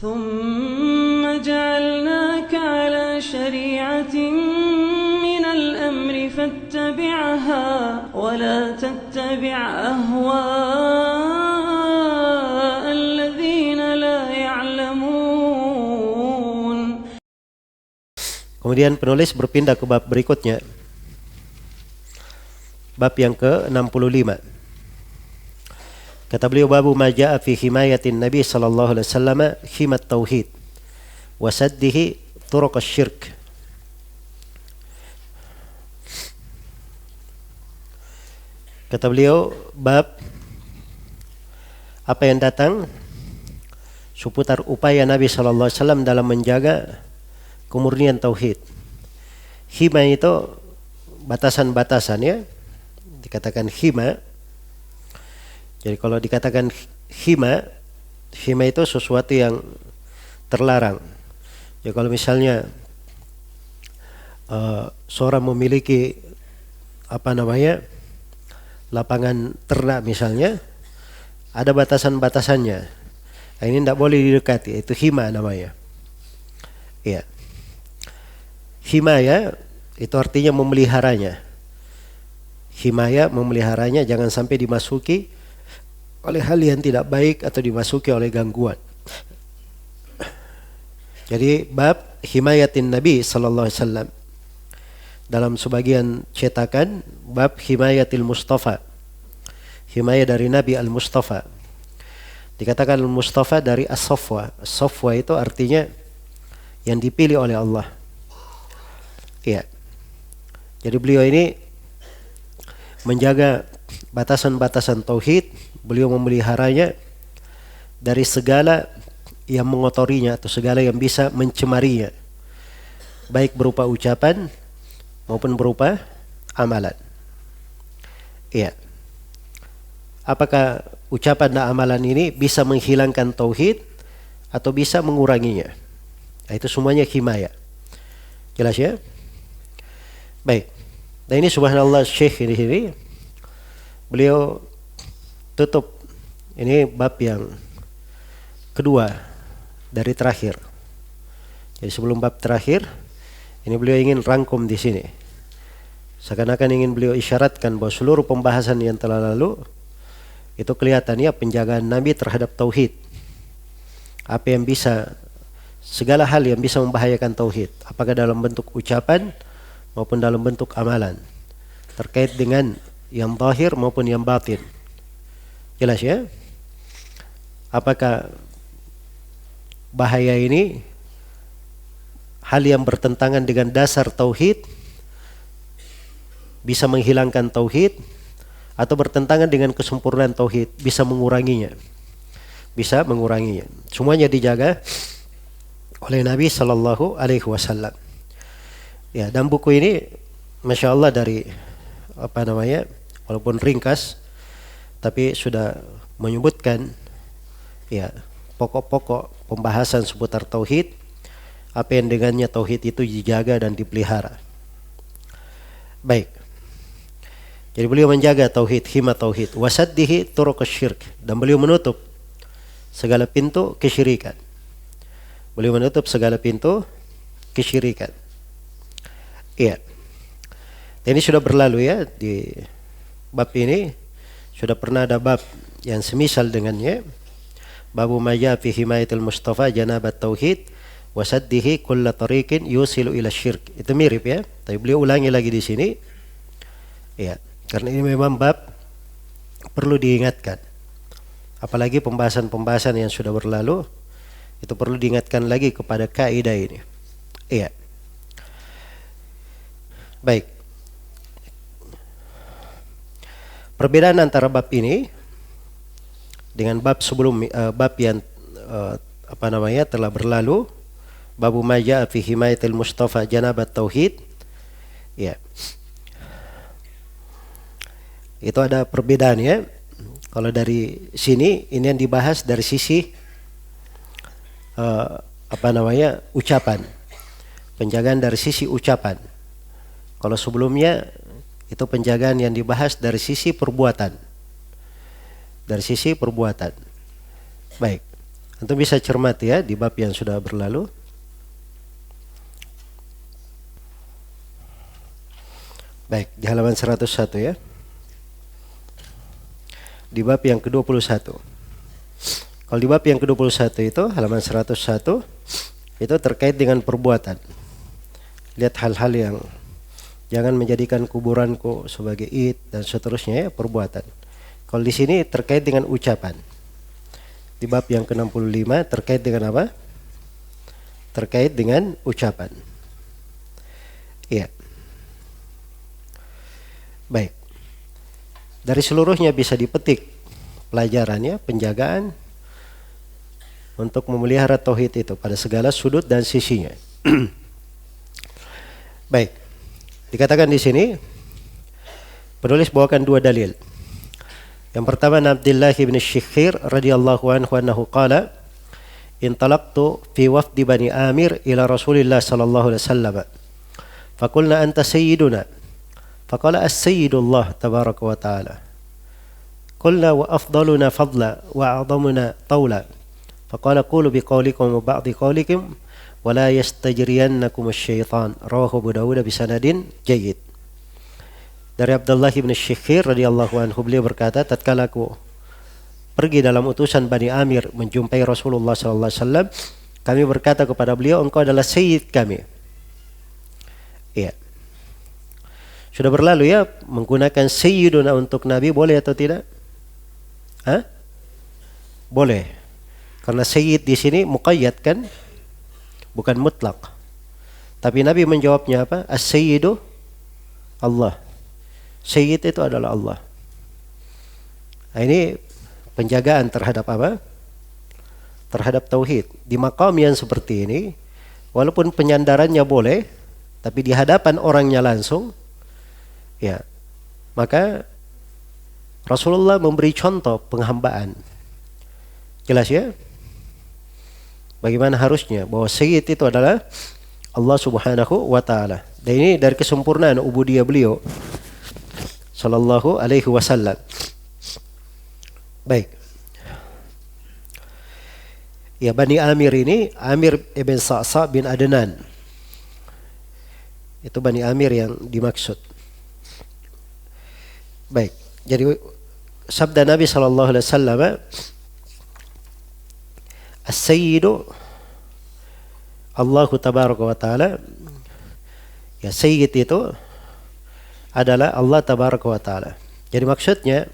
ثم جعلناك على شريعة من الأمر فاتبعها ولا تتبع أهواء الذين لا يعلمون. Kemudian penulis berpindah ke bab berikutnya, bab yang ke-65. Kata beliau, babu ma jaa fi himayatin Nabi sallallahu alaihi wasallam himat tauhid wa saddihi turuq asy-syirk. Kata beliau, bab apa yang datang seputar upaya Nabi sallallahu alaihi wasallam dalam menjaga kemurnian tauhid. Hima itu batasan-batasan, ya. Dikatakan hima. Jadi kalau dikatakan hima itu sesuatu yang terlarang. Ya kalau misalnya seorang memiliki lapangan ternak misalnya, ada batasan-batasannya. Nah, ini tidak boleh didekati, itu hima namanya. Ya. Himaya itu artinya memeliharanya. Himaya memeliharanya, jangan sampai dimasuki oleh hal yang tidak baik atau dimasuki oleh gangguan. Jadi bab himayatin Nabi sallallahu alaihi wasallam. Dalam sebagian cetakan bab himayatil Mustafa. Himayah dari Nabi al-Mustafa. Dikatakan al-Mustafa dari as-Safwa. As-Safwa itu artinya yang dipilih oleh Allah. Iya. Jadi beliau ini menjaga batasan-batasan tauhid. Beliau memeliharanya dari segala yang mengotorinya atau segala yang bisa mencemarinya, baik berupa ucapan maupun berupa amalan. Iya. Apakah ucapan dan amalan ini bisa menghilangkan tauhid atau bisa menguranginya? Nah, itu semuanya himaya. Jelas ya? Baik. Nah ini subhanallah, Syekh ini sini beliau tutup ini bab yang kedua dari terakhir. Jadi sebelum bab terakhir ini beliau ingin rangkum di sini. Seakan-akan ingin beliau isyaratkan bahwa seluruh pembahasan yang telah lalu itu kelihatannya penjagaan Nabi terhadap tauhid. Apa yang bisa, segala hal yang bisa membahayakan tauhid, apakah dalam bentuk ucapan maupun dalam bentuk amalan, terkait dengan yang zahir maupun yang batin. Jelas ya? Apakah bahaya ini hal yang bertentangan dengan dasar tauhid, bisa menghilangkan tauhid, atau bertentangan dengan kesempurnaan tauhid, bisa menguranginya. Bisa menguranginya. Semuanya dijaga oleh Nabi sallallahu alaihi wasallam. Ya, dan buku ini Masya Allah dari walaupun ringkas tapi sudah menyebutkan ya pokok-pokok pembahasan seputar tauhid, apa yang dengannya tauhid itu dijaga dan dipelihara. Baik. Jadi beliau menjaga tauhid, hima tauhid, wasaddihi turuq asy-syirk, dan beliau menutup segala pintu kesyirikan. Beliau menutup segala pintu kesyirikan. Iya. Ini sudah berlalu ya, di bab ini sudah pernah ada bab yang semisal dengannya. Babu ma jaa fi himayatil Mustafa janabat tauhid wa saddihi kulla tariqin yusilu ila syirk. Itu mirip ya, tapi beliau ulangi lagi di sini. Ya, karena ini memang bab perlu diingatkan. Apalagi pembahasan-pembahasan yang sudah berlalu itu perlu diingatkan lagi kepada kaidah ini. Iya. Baik. Perbedaan antara bab ini dengan bab sebelum bab yang telah berlalu, babu ma jaa fi himayatil Mustafa janabat tauhid. Ya. Itu ada perbedaan ya. Kalau dari sini ini yang dibahas dari sisi ucapan. Penjagaan dari sisi ucapan. Kalau sebelumnya itu penjagaan yang dibahas dari sisi perbuatan. Dari sisi perbuatan. Baik. Antum bisa cermati ya di bab yang sudah berlalu. Baik, di halaman 101 ya. Di bab yang ke-21. Kalau di bab yang ke-21 itu halaman 101 itu terkait dengan perbuatan. Lihat hal-hal yang jangan menjadikan kuburanku sebagai id dan seterusnya ya, perbuatan. Kalau di sini terkait dengan ucapan. Di bab yang ke-65 terkait dengan apa? Terkait dengan ucapan. Iya. Baik. Dari seluruhnya bisa dipetik pelajarannya, penjagaan untuk memelihara tauhid itu pada segala sudut dan sisinya. Baik. Dikatakan di sini penulis bawakan dua dalil. Yang pertama Abdullah bin Syikhir radhiyallahu anhu annahu qala intalaqtu fi wafdi Bani Amir ila Rasulillah sallallahu alaihi wasallam faqulna anta sayyiduna faqala as-sayyidullah tabaraka wa ta'ala qulna wa afdaluna fadla wa a'dhamuna tawla faqala qulu biqaulikum wa ba'di qaulikum wa la yastajriyannakum asy-syaitan rawahu Abu Dawud bi sanadin jayyid. Dari Abdullah bin Syikhir radhiyallahu anhu beliau berkata, tatkala aku pergi dalam utusan Bani Amir menjumpai Rasulullah sallallahu alaihi wasallam, kami berkata kepada beliau, engkau adalah sayyid kami. Iya. Sudah berlalu ya menggunakan sayyiduna untuk nabi boleh atau tidak? Hah? Boleh. Karena sayyid di sini muqayyad kan? Bukan mutlak. Tapi Nabi menjawabnya apa? As-sayyidu Allah. Sayyid itu adalah Allah. Nah, ini penjagaan terhadap apa? Terhadap tauhid. Di maqam yang seperti ini, walaupun penyandarannya boleh, tapi di hadapan orangnya langsung, ya, maka Rasulullah memberi contoh penghambaan. Jelas ya? Bagaimana harusnya bahwa sayyid itu adalah Allah Subhanahu wa taala. Dan ini dari kesempurnaan ubudiyah beliau sallallahu alaihi wasallam. Baik. Ya, Bani Amir ini Amir ibn Sa'sa bin Adnan. Itu Bani Amir yang dimaksud. Baik. Jadi sabda Nabi sallallahu alaihi wasallam, as-sayyidu Allahu tabaraka wa taala. Ya, sayyid itu adalah Allah tabaraka wa taala. Jadi maksudnya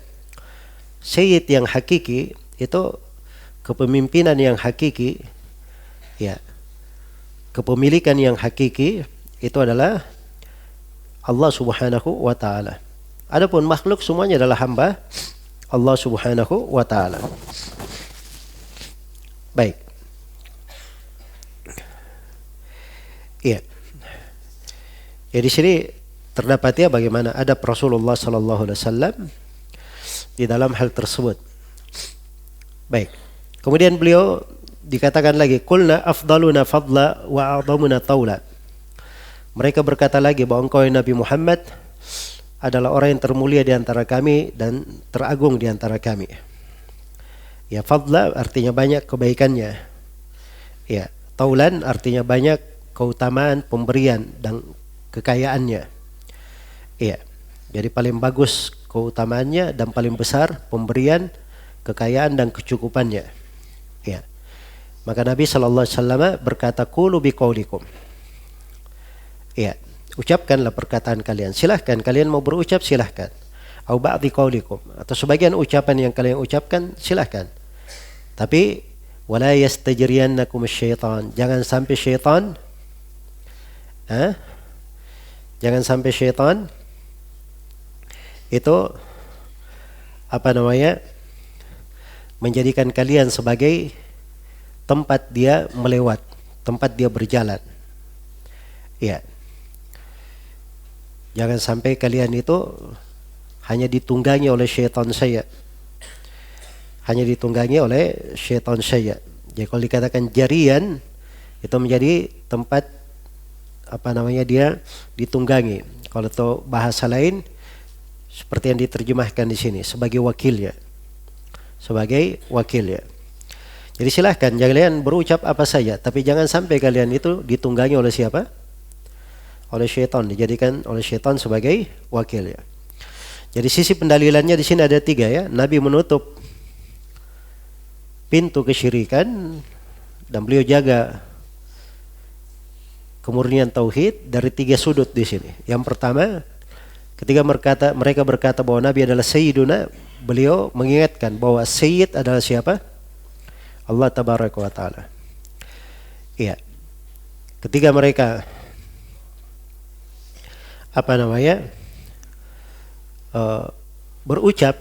sayyid yang hakiki itu kepemimpinan yang hakiki, ya, kepemilikan yang hakiki itu adalah Allah Subhanahu wa taala. Adapun makhluk semuanya adalah hamba Allah Subhanahu wa taala. Baik. Iya. Ya, di sini terdapat ya bagaimana adab Rasulullah sallallahu alaihi wasallam di dalam hal tersebut. Baik. Kemudian beliau dikatakan lagi, qulna afdaluna fadla wa a'dhamuna tawla. Mereka berkata lagi bahwa engkau Nabi Muhammad adalah orang yang termulia di antara kami dan teragung di antara kami. Ya, fadla artinya banyak kebaikannya. Ya, taulan artinya banyak keutamaan, pemberian dan kekayaannya. Iya. Jadi paling bagus keutamaannya dan paling besar pemberian, kekayaan dan kecukupannya. Ya. Maka Nabi sallallahu alaihi wasallam berkata, qulu biqaulikum. Ya, ucapkanlah perkataan kalian. Silahkan kalian mau berucap silahkan. Au ba'di qaulikum, atau sebagian ucapan yang kalian ucapkan silahkan. Tapi wala yastajriyannakum asy-syaitan. Jangan sampai syaitan jangan sampai syaitan itu menjadikan kalian sebagai tempat dia melewat, tempat dia berjalan. Ya. Jangan sampai kalian itu hanya ditunggangi oleh syaitan saya. Hanya ditunggangi oleh syaitan saya. Jadi kalau dikatakan jarian itu menjadi tempat dia ditunggangi. Kalau itu bahasa lain seperti yang diterjemahkan di sini sebagai wakilnya. Sebagai wakilnya. Jadi silahkan kalian berucap apa saja, tapi jangan sampai kalian itu ditunggangi oleh siapa? Oleh syaitan, dijadikan oleh syaitan sebagai wakil ya. Jadi sisi pendalilannya di sini ada 3 ya. Nabi menutup pintu kesyirikan dan beliau jaga kemurnian tauhid dari 3 sudut di sini. Yang pertama, ketika mereka berkata bahwa Nabi adalah Sayyiduna, beliau mengingatkan bahwa Sayyid adalah siapa? Allah Tabaraka wa Ta'ala. Iya. Ketika mereka berucap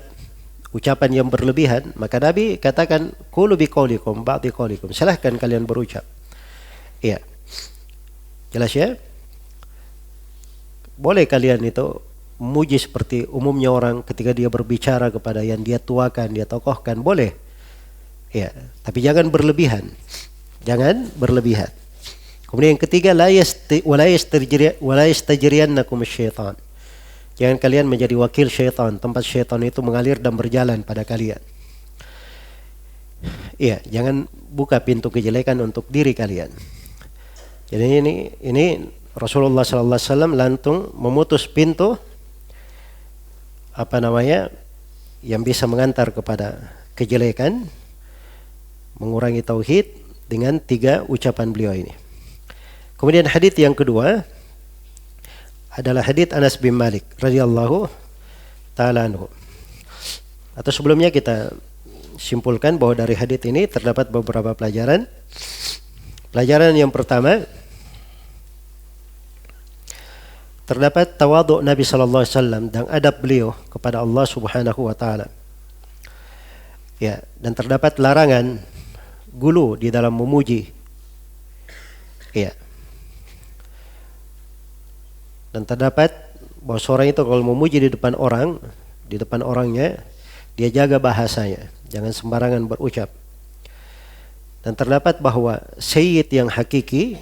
ucapan yang berlebihan, maka Nabi katakan qulu biqaulikum ba'di qaulikum. Silahkan kalian berucap. Iya. Jelas ya? Boleh kalian itu memuji seperti umumnya orang ketika dia berbicara kepada yang dia tuakan, dia tokohkan, boleh. Ya, tapi jangan berlebihan. Jangan berlebihan. Kemudian yang ketiga, la yastajriyannakum syaitan. Jangan kalian menjadi wakil syaitan, tempat syaitan itu mengalir dan berjalan pada kalian. Iya, jangan buka pintu kejelekan untuk diri kalian. Jadi ini Rasulullah sallallahu alaihi wasallam langsung memutus pintu yang bisa mengantar kepada kejelekan, mengurangi tauhid dengan 3 ucapan beliau ini. Kemudian hadits yang kedua adalah hadits Anas bin Malik radhiyallahu taala anhu. Atau sebelumnya kita simpulkan bahwa dari hadits ini terdapat beberapa pelajaran. Pelajaran yang pertama, terdapat tawadhu Nabi sallallahu alaihi wasallam dan adab beliau kepada Allah Subhanahu wa taala. Ya, dan terdapat larangan gulu di dalam memuji. Ya. Dan terdapat bahwa seorang itu kalau memuji di depan orangnya, dia jaga bahasanya, jangan sembarangan berucap. Dan terdapat bahwa sayyid yang hakiki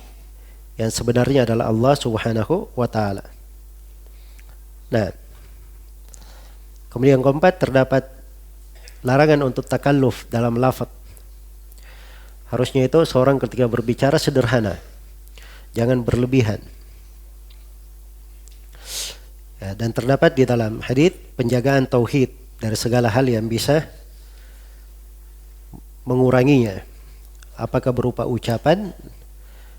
yang sebenarnya adalah Allah Subhanahu wa taala. Nah, kemudian yang keempat, terdapat larangan untuk takalluf dalam lafaz. Harusnya itu seorang ketika berbicara sederhana, jangan berlebihan. Ya, dan terdapat di dalam hadits penjagaan tauhid dari segala hal yang bisa menguranginya, apakah berupa ucapan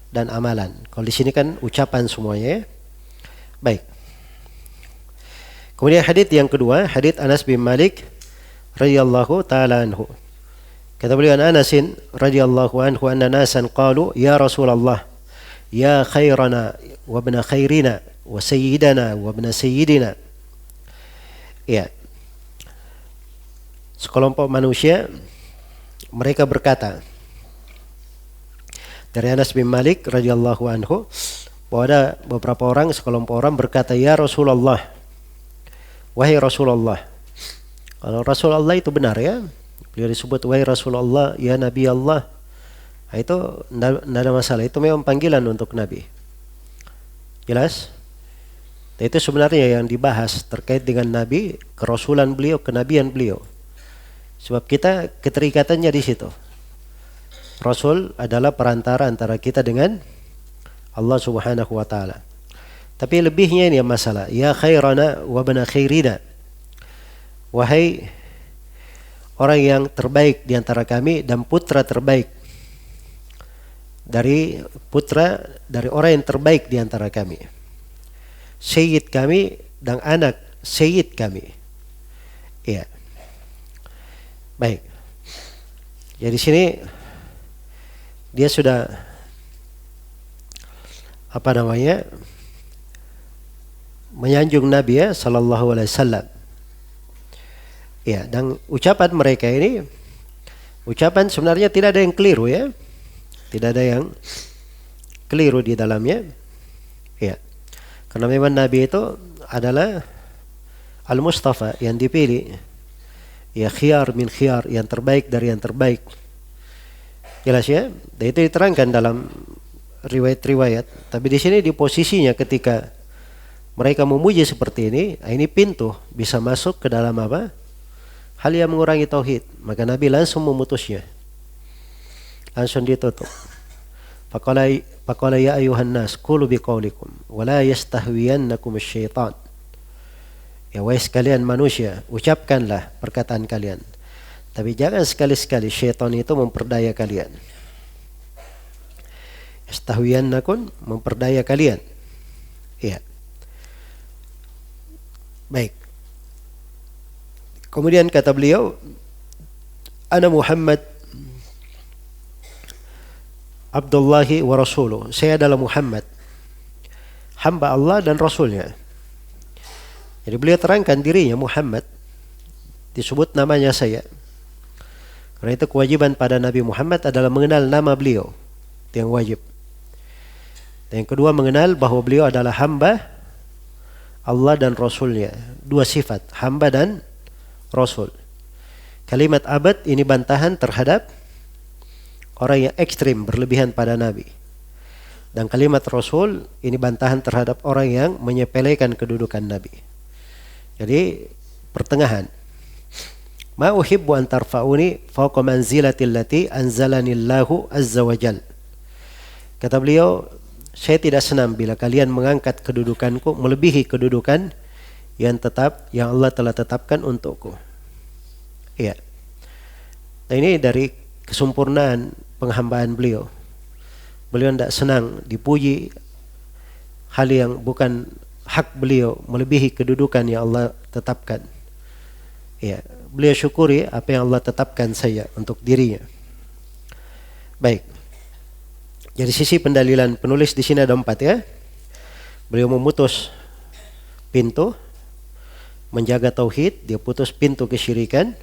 dan amalan. Kalau di sini kan ucapan semuanya. Ya. Baik. Kemudian hadits yang kedua, hadits Anas bin Malik radhiyallahu taala anhu. Kata beliau Anas radhiyallahu anhu anna nasan qalu ya Rasulullah ya khairana wa ibna khairina wa sayyidana wa ibna sayyidina. Ya. Sekelompok manusia mereka berkata, dari Anas bin Malik radhiyallahu anhu, bahwa ada beberapa orang, sekelompok orang berkata, ya Rasulullah, wahai Rasulullah. Kalau Rasulullah itu benar ya, beliau disebut wahai Rasulullah, ya Nabi Allah, nah, itu tidak ada masalah, itu memang panggilan untuk Nabi. Jelas? Dan itu sebenarnya yang dibahas terkait dengan Nabi, kerasulan beliau, kenabian beliau. Sebab kita keterikatannya di situ. Rasul adalah perantara antara kita dengan Allah Subhanahu wa taala. Tapi lebihnya ini masalah, ya khairana wa ibna khairina. Wahai orang yang terbaik di antara kami dan putra terbaik dari orang yang terbaik di antara kami. Sayyid kami dan anak sayyid kami. Iya. Baik. Jadi sini dia sudah menyanjung Nabi ya sallallahu alaihi wasallam. Ya, dan ucapan mereka ini ucapan sebenarnya tidak ada yang keliru ya. Tidak ada yang keliru di dalamnya. Ya. Karena memang Nabi itu adalah Al-Mustafa yang dipilih. Ya, khiyar min khiyar, yang terbaik dari yang terbaik. Jelas ya? Dan itu diterangkan dalam riwayat-riwayat. Tapi di sini di posisinya ketika mereka memuji seperti ini pintu bisa masuk ke dalam apa? Hal yang mengurangi tauhid. Maka Nabi langsung memutusnya. langsung ditutup. Faqala ya ayuhan nas qulu biqaulikum wa la yastahwiyannakum asy-syaitan. Ya wahai sekalian manusia, ucapkanlah perkataan kalian. Tapi jangan sekali-sekali syaitan itu memperdaya kalian. Yastahwiyannakum, memperdaya kalian. Ya. Baik. Kemudian kata beliau, Ana Muhammad Abdullahi wa Rasuluh. Saya adalah Muhammad, hamba Allah dan Rasulnya. Jadi beliau terangkan dirinya Muhammad, disebut namanya saya. Karena itu kewajiban pada Nabi Muhammad adalah mengenal nama beliau. Itu yang wajib. Dan yang kedua, mengenal bahwa beliau adalah hamba Allah dan Rasulnya. Dua sifat, hamba dan Rasul. Kalimat abad ini bantahan terhadap orang yang ekstrim berlebihan pada Nabi. Dan kalimat Rasul ini bantahan terhadap orang yang menyepelekan kedudukan Nabi. Jadi pertengahan. Ma uhibbu an tarfa'uni fawqa manzilati allati anzalanillahu azza wa jal. Kata beliau, saya tidak senang bila kalian mengangkat kedudukanku melebihi kedudukan yang Allah telah tetapkan untukku. Iya. Nah, ini dari kesempurnaan penghambaan beliau. Beliau tidak senang dipuji hal yang bukan hak beliau melebihi kedudukan yang Allah tetapkan. Ya, beliau syukuri apa yang Allah tetapkan saya untuk dirinya. Baik. Jadi sisi pendalilan penulis di sini ada 4 ya. Beliau memutus pintu menjaga tauhid, dia putus pintu kesyirikan.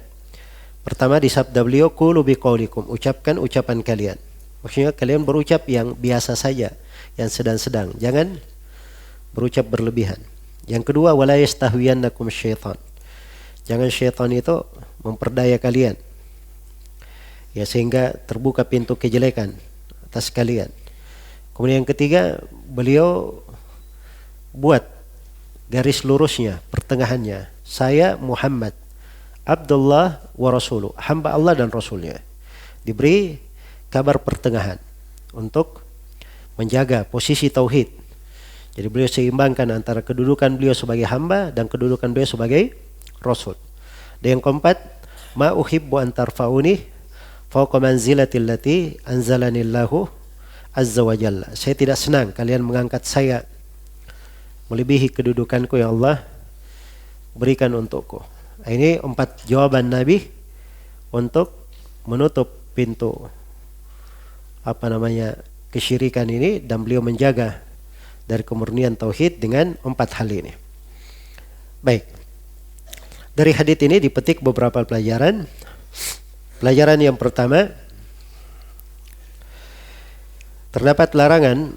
Pertama di sabda beliau, qulu biqaulikum, ucapkan ucapan kalian. Maksudnya kalian berucap yang biasa saja, yang sedang-sedang. Jangan berucap berlebihan. Yang kedua, wala yastahwiyannakum syaitan. Jangan syaitan itu memperdaya kalian. Ya, sehingga terbuka pintu kejelekan atas kalian. Kemudian yang ketiga, beliau buat garis lurusnya, pertengahannya. Saya Muhammad, Abdullah wa Rasuluh, hamba Allah dan Rasulnya. Diberi kabar pertengahan untuk menjaga posisi tauhid. Jadi beliau seimbangkan antara kedudukan beliau sebagai hamba dan kedudukan beliau sebagai Rasul. Dan yang keempat, ma uhibbu an tarfa'uni fawqa manzilati allati anzalanillahu azza wa jalla. Saya tidak senang kalian mengangkat saya melebihi kedudukanku yang Allah berikan untukku. Ini 4 jawaban Nabi untuk menutup pintu kesyirikan ini, dan beliau menjaga dari kemurnian tauhid dengan 4 hal ini. Baik. Dari hadits ini dipetik beberapa pelajaran. Pelajaran yang pertama, terdapat larangan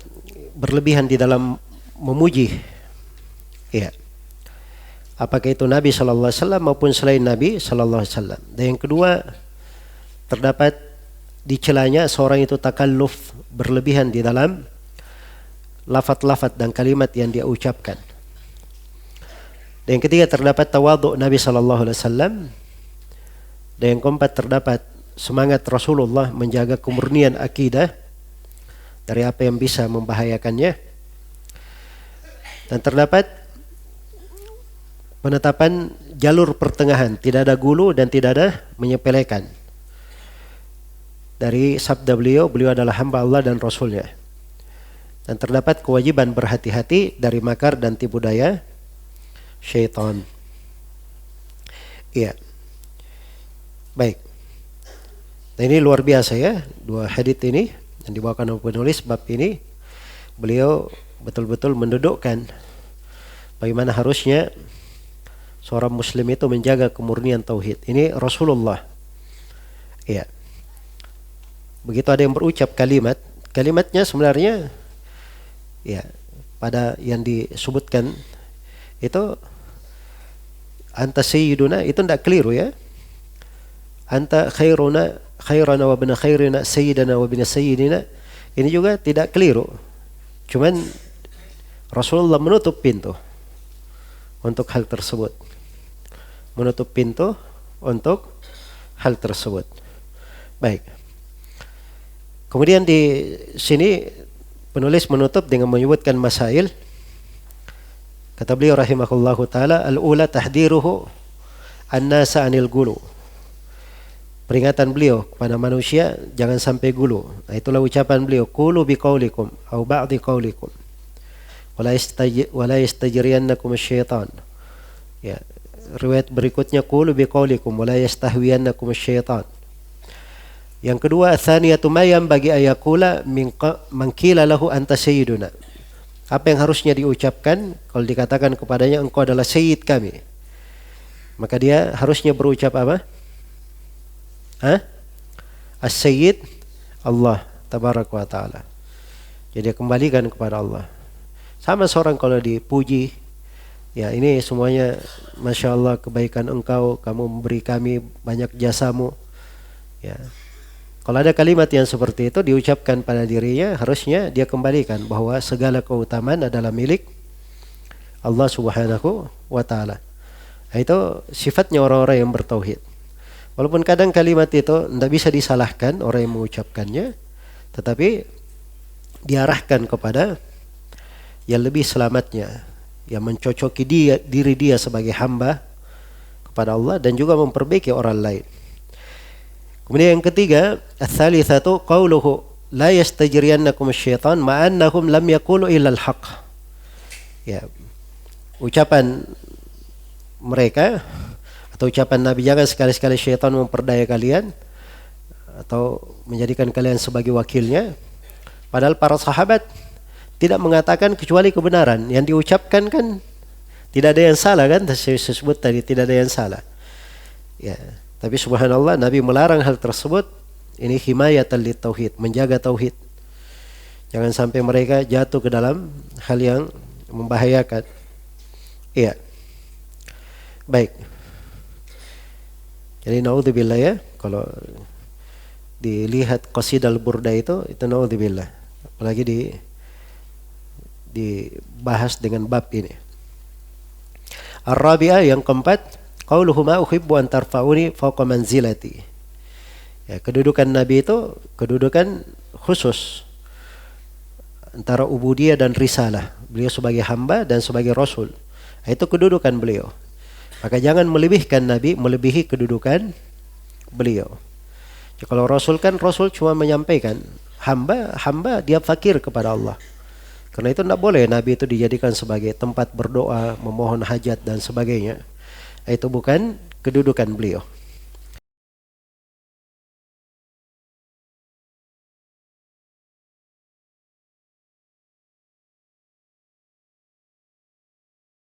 berlebihan di dalam memuji. Ya. Apakah itu Nabi sallallahu alaihi wasallam maupun selain Nabi sallallahu alaihi wasallam. Dan yang kedua, terdapat dicelanya seorang itu takalluf, berlebihan di dalam lafaz-lafaz dan kalimat yang dia ucapkan. Dan yang ketiga, terdapat tawadhu Nabi sallallahu alaihi wasallam. Dan yang keempat, terdapat semangat Rasulullah menjaga kemurnian akidah dari apa yang bisa membahayakannya. Dan terdapat penetapan jalur pertengahan, tidak ada gulu dan tidak ada menyepelekan. Dari sabda beliau adalah hamba Allah dan Rasulnya. Dan terdapat kewajiban berhati-hati dari makar dan tipu daya syaitan. Iya. Baik. Nah, ini luar biasa ya, 2 hadits ini yang dibawakan oleh penulis bab ini. Beliau betul-betul mendudukkan bagaimana harusnya seorang muslim itu menjaga kemurnian tauhid. Ini Rasulullah. Iya. Begitu ada yang berucap kalimatnya sebenarnya ya pada yang disebutkan itu anta sayyiduna, itu tidak keliru ya. Anta khairuna wa bin khairina sayyidana wa bin sayyidina, ini juga tidak keliru. Cuman Rasulullah menutup pintu untuk hal tersebut. Menutup pintu untuk hal tersebut. Baik. Kemudian di sini penulis menutup dengan menyebutkan masail. Kata beliau rahimahullahu taala, al-ula tahdiruhu an-nasa 'anil gulu. Peringatan beliau kepada manusia jangan sampai gulu. Nah, itulah ucapan beliau, qulu biqaulikum au ba'di qaulikum. Wala yastajriyannakum asy-syaitan. Ya, riwayat berikutnya qulu biqaulikum wala yastahwiyannakum asy-syaitan. Yang kedua, tsaniyatu ma yanbaghi ayaqula man qila lahu anta sayyiduna. Apa yang harusnya diucapkan kalau dikatakan kepadanya engkau adalah sayyid kami? Maka dia harusnya berucap apa? As-sayyid Allah tabaraka wa taala. Jadi kembalikan kepada Allah. Sama seorang kalau dipuji, ya ini semuanya Masya Allah kebaikan engkau, kamu memberi kami banyak jasamu. Ya. Kalau ada kalimat yang seperti itu diucapkan pada dirinya, harusnya dia kembalikan bahwa segala keutamaan adalah milik Allah Subhanahu wa taala. Nah, itu sifatnya orang-orang yang bertauhid. Walaupun kadang kalimat itu tidak bisa disalahkan orang yang mengucapkannya, tetapi diarahkan kepada yang lebih selamatnya, yang mencocoki diri dia sebagai hamba kepada Allah dan juga memperbaiki orang lain. Kemudian yang ketiga, ats-tsalitsatu qauluhu la yastajriyannakum asy-syaitan ma'annahum lam yaqulu illa al-haq. Ya. Ucapan mereka atau ucapan Nabi, jangan sekali-sekali syaitan memperdaya kalian atau menjadikan kalian sebagai wakilnya. Padahal para sahabat tidak mengatakan kecuali kebenaran. Yang diucapkan kan tidak ada yang salah kan? Saya sebut tadi tidak ada yang salah. Ya. Tapi subhanallah Nabi melarang hal tersebut. Ini himayatan lit tauhid, menjaga tauhid. Jangan sampai mereka jatuh ke dalam hal yang membahayakan. Iya. Baik. Jadi naudzubillah ya, kalau dilihat qasidah al-burda itu naudzubillah. Apalagi dibahas dengan bab ini. Ar-rabi'ah yang keempat, qauluhu ma uhibbu an tarfa'uni fawqa manzilati. Ya, kedudukan Nabi itu kedudukan khusus antara ubudiyah dan risalah. Beliau sebagai hamba dan sebagai rasul. Itu kedudukan beliau. Maka jangan melebihkan Nabi melebihi kedudukan beliau. Jadi kalau rasul kan rasul cuma menyampaikan, hamba dia fakir kepada Allah. Karena itu tidak boleh Nabi itu dijadikan sebagai tempat berdoa, memohon hajat dan sebagainya. Itu bukan kedudukan beliau.